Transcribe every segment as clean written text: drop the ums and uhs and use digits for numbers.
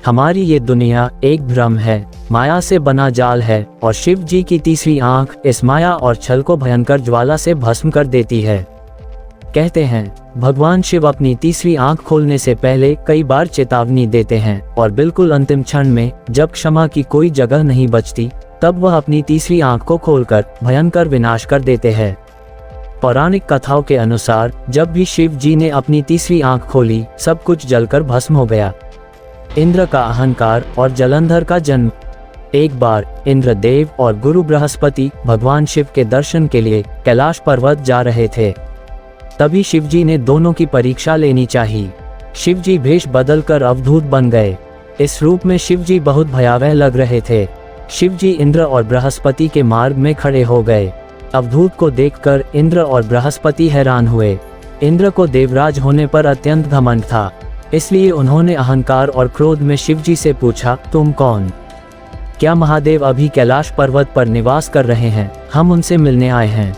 हमारी ये दुनिया एक भ्रम है, माया से बना जाल है, और शिव जी की तीसरी आंख इस माया और छल को भयंकर ज्वाला से भस्म कर देती है। कहते हैं भगवान शिव अपनी तीसरी आंख खोलने से पहले कई बार चेतावनी देते हैं और बिल्कुल अंतिम क्षण में जब क्षमा की कोई जगह नहीं बचती तब वह अपनी तीसरी आंख को खोलकर भयंकर विनाश कर देते हैं। पौराणिक कथाओं के अनुसार जब भी शिव जी ने अपनी तीसरी आंख खोली सब कुछ जलकर भस्म हो गया। इंद्र का अहंकार और जलंधर का जन्म। एक बार इंद्रदेव और गुरु बृहस्पति भगवान शिव के दर्शन के लिए कैलाश पर्वत जा रहे थे। तभी शिवजी ने दोनों की परीक्षा लेनी चाहिए। शिवजी भेष बदलकर अवधूत बन गए। इस रूप में शिवजी बहुत भयावह लग रहे थे। शिवजी इंद्र और बृहस्पति के मार्ग में खड़े हो गए। अवधूत को देखकर इंद्र और बृहस्पति हैरान हुए। इंद्र को देवराज होने पर अत्यंत घमंड था, इसलिए उन्होंने अहंकार और क्रोध में शिवजी से पूछा, तुम कौन? क्या महादेव अभी कैलाश पर्वत पर निवास कर रहे हैं? हम उनसे मिलने आए हैं।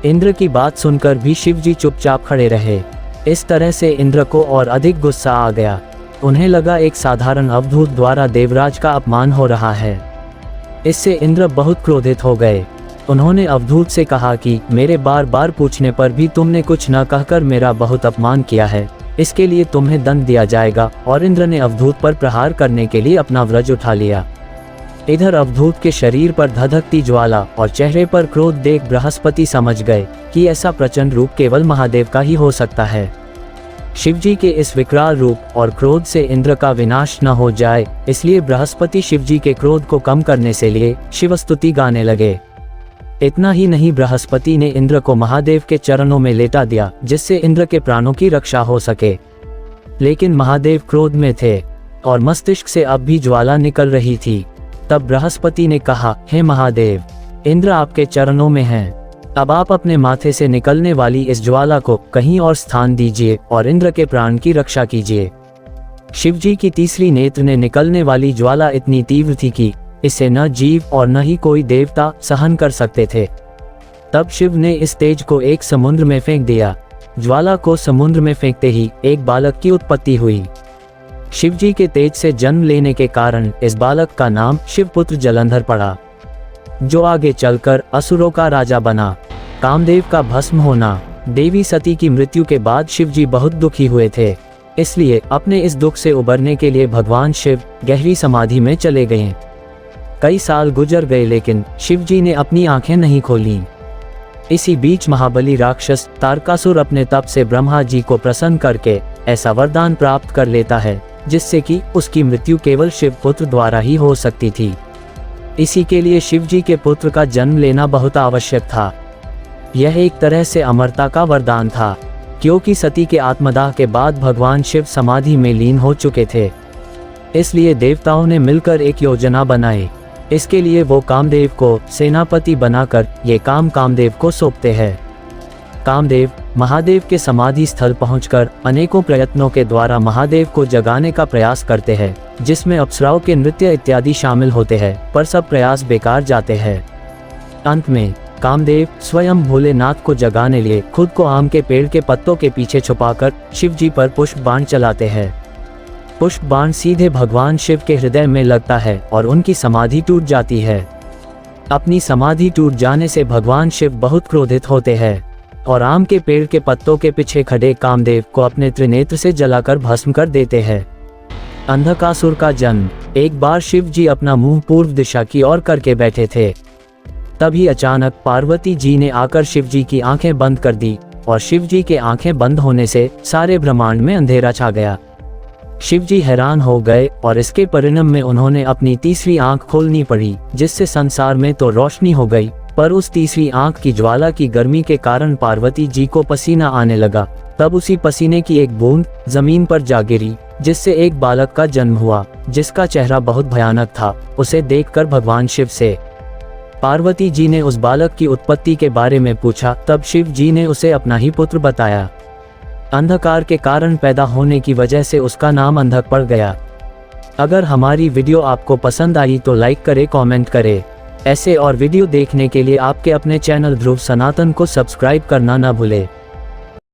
इंद्र की बात सुनकर भी शिवजी चुपचाप खड़े रहे। इस तरह से इंद्र को और अधिक गुस्सा आ गया। उन्हें लगा एक साधारण अवधूत द्वारा देवराज का अपमान हो रहा है। इससे इंद्र बहुत क्रोधित हो गए। उन्होंने अवधूत से कहा कि मेरे बार बार पूछने पर भी तुमने कुछ न कहकर मेरा बहुत अपमान किया है, इसके लिए तुम्हें दंड दिया जाएगा। और इंद्र ने अवधूत पर प्रहार करने के लिए अपना वज्र उठा लिया। इधर अवधूत के शरीर पर धधकती ज्वाला और चेहरे पर क्रोध देख बृहस्पति समझ गए कि ऐसा प्रचंड रूप केवल महादेव का ही हो सकता है। शिवजी के इस विकराल रूप और क्रोध से इंद्र का विनाश न हो जाए, इसलिए बृहस्पति शिवजी के क्रोध को कम करने से लिए शिवस्तुति गाने लगे। इतना ही नहीं, बृहस्पति ने इंद्र को महादेव के चरणों में लेटा दिया, जिससे इंद्र के प्राणों की रक्षा हो सके। लेकिन महादेव क्रोध में थे और मस्तिष्क से अब भी ज्वाला निकल रही थी। तब बृहस्पति ने कहा, हे महादेव, इंद्र आपके चरणों में हैं। अब आप अपने माथे से निकलने वाली इस ज्वाला को कहीं और स्थान दीजिए और इंद्र के प्राण की रक्षा कीजिए। शिवजी की तीसरी नेत्र ने निकलने वाली ज्वाला इतनी तीव्र थी कि इसे न जीव और न ही कोई देवता सहन कर सकते थे। तब शिव ने इस तेज को एक समुद्र में फेंक दिया। ज्वाला को समुद्र में फेंकते ही एक बालक की उत्पत्ति हुई। शिवजी के तेज से जन्म लेने के कारण इस बालक का नाम शिवपुत्र जलंधर पड़ा, जो आगे चलकर असुरों का राजा बना। कामदेव का भस्म होना। देवी सती की मृत्यु के बाद शिवजी बहुत दुखी हुए थे, इसलिए अपने इस दुख से उबरने के लिए भगवान शिव गहरी समाधि में चले गए। कई साल गुजर गए लेकिन शिवजी ने अपनी आंखें नहीं खोलीं। इसी बीच महाबली राक्षस तारकासुर अपने तप से ब्रह्मा जी को प्रसन्न करके ऐसा वरदान प्राप्त कर लेता है जिससे कि उसकी मृत्यु केवल शिवपुत्र द्वारा ही हो सकती थी। इसी के लिए शिवजी के पुत्र का जन्म लेना बहुत आवश्यक था। यह एक तरह से अमरता का वरदान था, क्योंकि सती के आत्मदाह के बाद भगवान शिव समाधि में लीन हो चुके थे। इसलिए देवताओं ने मिलकर एक योजना बनाई। इसके लिए वो कामदेव को सेनापति बनाकर ये काम कामदेव को सौंपते हैं। कामदेव महादेव के समाधि स्थल पहुंचकर अनेकों प्रयत्नों के द्वारा महादेव को जगाने का प्रयास करते हैं, जिसमें अप्सराओं के नृत्य इत्यादि शामिल होते हैं, पर सब प्रयास बेकार जाते हैं। अंत में कामदेव स्वयं भोलेनाथ को जगाने लिए खुद को आम के पेड़ के पत्तों के पीछे छुपाकर शिवजी पर पुष्प बाण चलाते हैं। पुष्प बाण सीधे भगवान शिव के हृदय में लगता है और उनकी समाधि टूट जाती है। अपनी समाधि टूट जाने से भगवान शिव बहुत क्रोधित होते हैं और आम के पेड़ के पत्तों के पीछे खड़े कामदेव को अपने त्रिनेत्र से जलाकर भस्म कर देते हैं। अंधकासुर का जन्म। एक बार शिव जी अपना मुंह पूर्व दिशा की ओर करके बैठे थे। तभी अचानक पार्वती जी ने आकर शिव जी की आंखें बंद कर दी और शिव जी के आंखें बंद होने से सारे ब्रह्मांड में अंधेरा छा गया। शिव जी हैरान हो गए और इसके परिणाम में उन्होंने अपनी तीसरी आंख खोलनी पड़ी, जिससे संसार में तो रोशनी हो गई, पर उस तीसरी आंख की ज्वाला की गर्मी के कारण पार्वती जी को पसीना आने लगा। तब उसी पसीने की एक बूंद जमीन पर जा गिरी, जिससे एक बालक का जन्म हुआ, जिसका चेहरा बहुत भयानक था। उसे देखकर भगवान शिव से पार्वती जी ने उस बालक की उत्पत्ति के बारे में पूछा। तब शिव जी ने उसे अपना ही पुत्र बताया। अंधकार के कारण पैदा होने की वजह से उसका नाम अंधक पड़ गया। अगर हमारी वीडियो आपको पसंद आई तो लाइक करें, कमेंट करें। ऐसे और वीडियो देखने के लिए आपके अपने चैनल ध्रुव सनातन को सब्सक्राइब करना न भूलें।